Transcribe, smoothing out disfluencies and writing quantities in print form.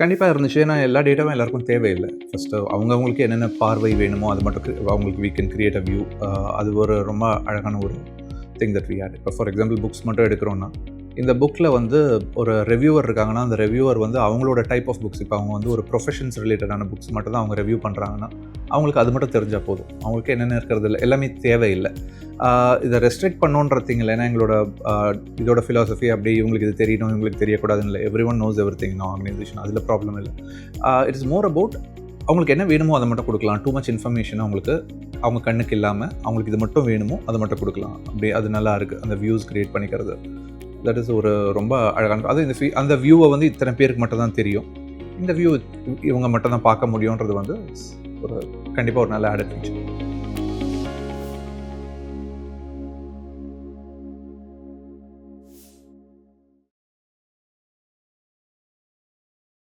கண்டிப்பாக இருந்துச்சு. ஏன்னா எல்லா டேட்டாவும் எல்லாருக்கும் தேவையில்லை. ஃபஸ்ட்டு அவங்கவங்களுக்கு என்னென்ன பார்வை வேணுமோ அது மட்டும் அவங்களுக்கு we can create a view. அது ஒரு ரொம்ப அழகான ஒரு திங் தட் வி ஹேட். இப்போ ஃபார் எக்ஸாம்பிள் புக்ஸ் மட்டும் எடுக்கிறோன்னா, இந்த புக்கில் வந்து ஒரு ரிவ்யூவர் இருக்காங்கன்னா, அந்த ரிவ்யூவர் வந்து அவங்களோட டைப் ஆஃப் புக்ஸ், இப்போ அவங்க வந்து ஒரு ப்ரொஃபஷன்ஸ் ரிலேட்டடான புக்ஸ் மட்டும் தான் அவங்க ரிவ்யூ பண்ணுறாங்கன்னா, அவங்களுக்கு அது மட்டும் தெரிஞ்சால் போதும். அவங்களுக்கு என்னென்ன இருக்கிறது இல்லை, எல்லாமே தேவையில்லை. இதை ரெஸ்ட்ரிக்ட் பண்ணோன்ற திங் இல்லை. ஏன்னா எங்களோட இதோட ஃபிலாசபி அப்படி இவங்களுக்கு இது தெரியணும், இவங்களுக்கு தெரியக்கூடாதுன்னு இல்லை. Every one knows every thing in organisation. அதில் ப்ராப்ளம் இல்லை. இட் இஸ் மோர் அபவுட் அவங்களுக்கு என்ன வேணுமோ அதை மட்டும் கொடுக்கலாம். டூ மச் இன்ஃபர்மேஷன் அவங்களுக்கு அவங்க கண்ணுக்கு இல்லாமல் அவங்களுக்கு இது மட்டும் வேணுமோ அதை மட்டும் கொடுக்கலாம். அப்படி அது நல்லா இருக்குது. அந்த வியூஸ் க்ரியேட் பண்ணிக்கிறது, தட் இஸ் ஒரு ரொம்ப அழகான. அது அந்த வியூவை வந்து இத்தனை பேருக்கு மட்டும் தான் தெரியும். இந்த வியூ இவங்க மட்டும் தான் பார்க்க முடியுன்றது வந்து ஒரு கண்டிப்பாக ஒரு நல்ல ஆடட் ஃபீச்சர்.